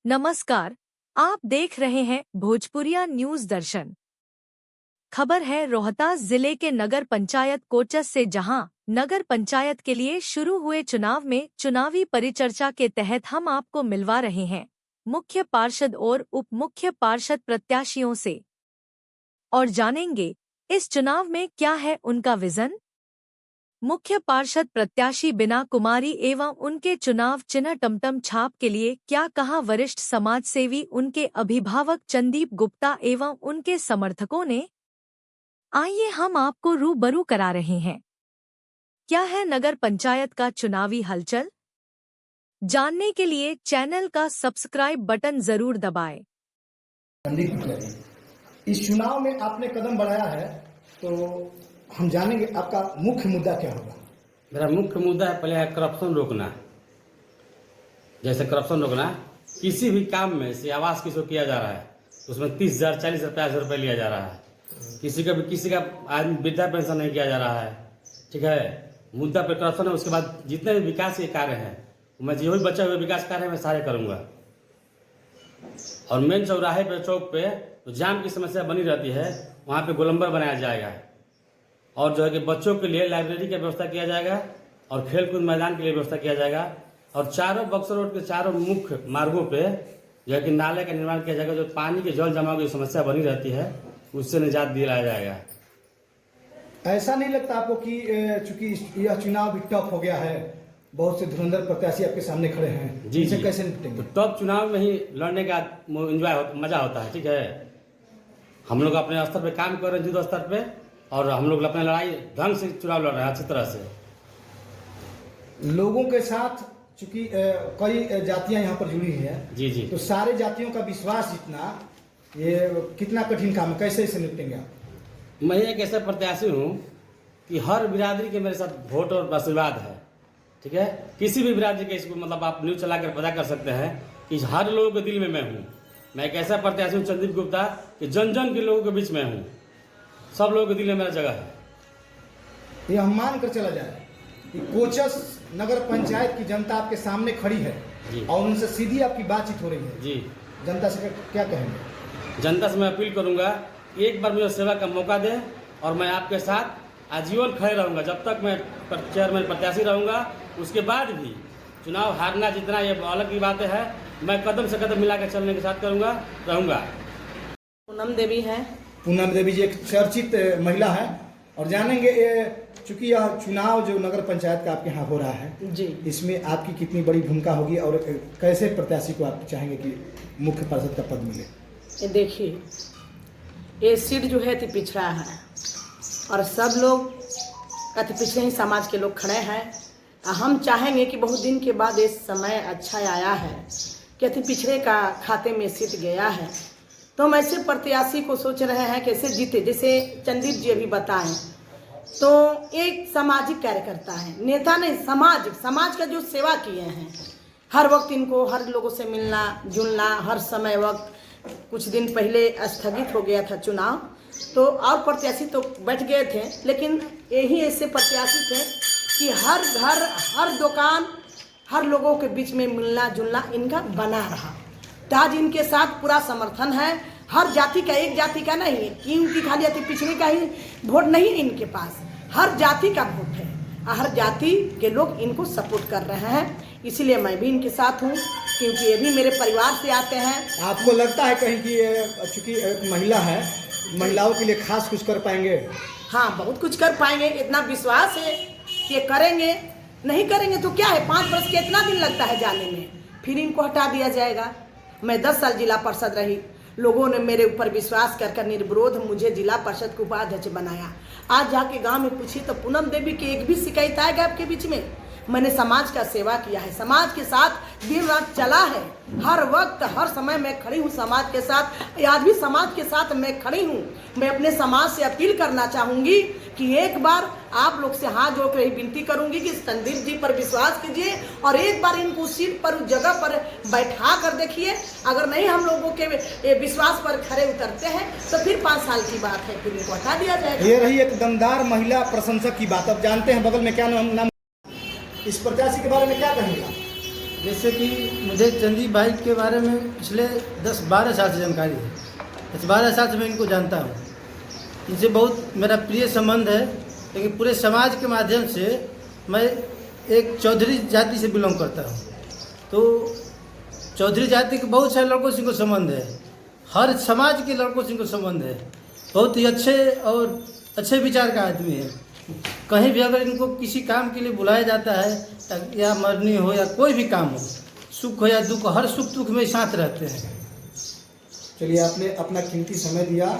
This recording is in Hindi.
नमस्कार, आप देख रहे हैं भोजपुरिया न्यूज दर्शन। खबर है रोहतास जिले के नगर पंचायत कोचस से, जहां नगर पंचायत के लिए शुरू हुए चुनाव में चुनावी परिचर्चा के तहत हम आपको मिलवा रहे हैं मुख्य पार्षद और उप मुख्य पार्षद प्रत्याशियों से, और जानेंगे इस चुनाव में क्या है उनका विजन। मुख्य पार्षद प्रत्याशी बीना कुमारी एवं उनके चुनाव चिन्ह टमटम छाप के लिए क्या कहा वरिष्ठ समाजसेवी उनके अभिभावक चंदीप गुप्ता एवं उनके समर्थकों ने। आइए हम आपको रूबरू करा रहे हैं क्या है नगर पंचायत का चुनावी हलचल। जानने के लिए चैनल का सब्सक्राइब बटन जरूर दबाएं। इस चुनाव में आपने कदम बढ़ाया है, तो हम जानेंगे आपका मुख्य मुद्दा क्या होगा। मेरा मुख्य मुद्दा है, पहले है करप्शन रोकना। जैसे करप्शन रोकना, किसी भी काम में से आवास किसी को किया जा रहा है उसमें 30,000, 40,000, 50,000 रुपये लिया जा रहा है। किसी का आदमी वृद्धा पेंशन नहीं किया जा रहा है। ठीक है, मुद्दा पे करप्शन है। उसके बाद जितने भी विकास के कार्य हैं, मैं जो भी बचे हुए विकास कार्य हैं मैं सारे करूँगा। और मेन चौराहे पे, चौक पे तो जाम की समस्या बनी रहती है, वहाँ पे गोलंबर बनाया जाएगा। और जो है कि बच्चों के लिए लाइब्रेरी की व्यवस्था किया जाएगा और खेलकूद मैदान के लिए व्यवस्था किया जाएगा। और चारों बक्सर रोड के चारों मुख्य मार्गों पे जो है कि नाले का निर्माण किया जाएगा। जो पानी के जल जमाव की समस्या बनी रहती है उससे निजात दिलाया जाएगा। ऐसा नहीं लगता आपको कि चूंकि यह चुनाव भी टफ हो गया है, बहुत से धुरंधर प्रत्याशी आपके सामने खड़े हैं, जी इसे कैसे निपटेंगे? तो टफ चुनाव में ही लड़ने का मजा होता है। ठीक है, हम लोग अपने स्तर पे काम कर रहे हैं, युद्ध स्तर पे, और हम लोग अपनी लड़ाई ढंग से चुनाव लड़ रहे हैं, अच्छी तरह से। लोगों के साथ चूंकि कई जातियां यहाँ पर जुड़ी हुई हैं, जी जी, तो सारे जातियों का विश्वास जीतना ये कितना कठिन काम है, कैसे इसे निपटेंगे आप? मैं एक ऐसा प्रत्याशी हूँ कि हर बिरादरी के मेरे साथ वोट और आशीर्वाद है। ठीक है, किसी भी बिरादरी के, इसको मतलब आप न्यूज चला कर पता कर सकते हैं कि हर लोगों के दिल में मैं हूँ। मैं एक ऐसा प्रत्याशी हूँ चंदीप गुप्ता कि जन जन के लोगों के बीच में हूँ, सब लोगों के दिल में मेरा जगह है। ये हम मान कर चला जाए कि कोचस नगर पंचायत की जनता आपके सामने खड़ी है और उनसे सीधी आपकी बातचीत हो रही है जी, जनता से क्या कहेंगे? जनता से मैं अपील करूंगा, एक बार मुझे सेवा का मौका दें और मैं आपके साथ आजीवन खड़े रहूंगा। जब तक मैं चेयरमैन प्रत्याशी रहूंगा, उसके बाद भी चुनाव हारना जीतना ये अलग की बातें है, मैं कदम से कदम मिला कर चलने के साथ रहूंगा। पूनम देवी है। पूनम देवी जी एक चर्चित महिला है, और जानेंगे चूंकि यह चुनाव जो नगर पंचायत का आपके यहाँ हो रहा है जी, इसमें आपकी कितनी बड़ी भूमिका होगी और कैसे प्रत्याशी को आप चाहेंगे कि मुख्य पार्षद का पद मिले? ये देखिए, ये सीट जो है तो पिछड़ा है और सब लोग अति पिछड़े ही समाज के लोग खड़े हैं। हम चाहेंगे कि बहुत दिन के बाद ये समय अच्छा आया है कि अति पिछड़े का खाते में सीट गया है, तो हम ऐसे प्रत्याशी को सोच रहे हैं कैसे जीते। जैसे चंदीप जी अभी बताएं, तो एक सामाजिक कार्यकर्ता है, नेता नहीं, समाज का जो सेवा किए हैं। हर वक्त इनको हर लोगों से मिलना जुलना, हर समय वक्त। कुछ दिन पहले स्थगित हो गया था चुनाव, तो और प्रत्याशी तो बैठ गए थे, लेकिन यही ऐसे प्रत्याशी थे कि हर घर हर दुकान हर लोगों के बीच में मिलना जुलना इनका बना रहा। तो आज इनके साथ पूरा समर्थन है। हर जाति का, एक जाति का नहीं है, क्योंकि खाली अति पिछड़े का ही वोट नहीं है इनके पास, हर जाति का वोट है। हर जाति के लोग इनको सपोर्ट कर रहे हैं, इसलिए मैं भी इनके साथ हूँ, क्योंकि ये भी मेरे परिवार से आते हैं। आपको लगता है कहीं कि चूंकि एक महिला है, महिलाओं के लिए खास कुछ कर पाएंगे? हाँ, बहुत कुछ कर पाएंगे, इतना विश्वास है कि ये करेंगे। नहीं करेंगे तो क्या है, 5 वर्ष के इतना दिन लगता है जाने में, फिर इनको हटा दिया जाएगा। मैं 10 साल जिला परिषद रही, लोगों ने मेरे ऊपर विश्वास कर निर्विरोध मुझे जिला परिषद के उपाध्यक्ष बनाया। आज जाके गांव में पूछी तो पूनम देवी की एक भी शिकायत आएगा आपके बीच में? मैंने समाज का सेवा किया है, समाज के साथ दिन रात चला है, हर वक्त हर समय मैं खड़ी हूँ समाज के साथ। आज भी समाज के साथ मैं खड़ी हूँ। मैं अपने समाज से अपील करना चाहूँगी कि एक बार आप लोग से हाथ जोड़ कर विनती करूंगी कि संदीप जी पर विश्वास कीजिए और एक बार इनको सीट पर, उस जगह पर बैठा कर देखिए। अगर नहीं हम लोगों के विश्वास पर खरे उतरते हैं तो फिर 5 साल की बात है, फिर इनको हटा दिया जाएगा। ये रही एक दमदार महिला प्रशंसक की बात। अब जानते हैं बगल में क्या नाम इस प्रत्याशी के बारे में क्या कहेंगे? जैसे कि मुझे चंदी भाई के बारे में पिछले 10-12 साल से जानकारी है। 10-12 साल से मैं इनको जानता हूँ। इनसे बहुत मेरा प्रिय संबंध है, लेकिन पूरे समाज के माध्यम से मैं एक चौधरी जाति से बिलोंग करता हूँ। तो चौधरी जाति के बहुत सारे लड़कों से इनको संबंध है, हर समाज के लड़कों से इनको संबंध है। बहुत ही अच्छे विचार का आदमी है। कहीं भी अगर इनको किसी काम के लिए बुलाया जाता है, या मरनी हो या कोई भी काम हो, सुख हो या दुख, हर सुख दुख में साथ रहते हैं। चलिए, आपने अपना कीमती समय दिया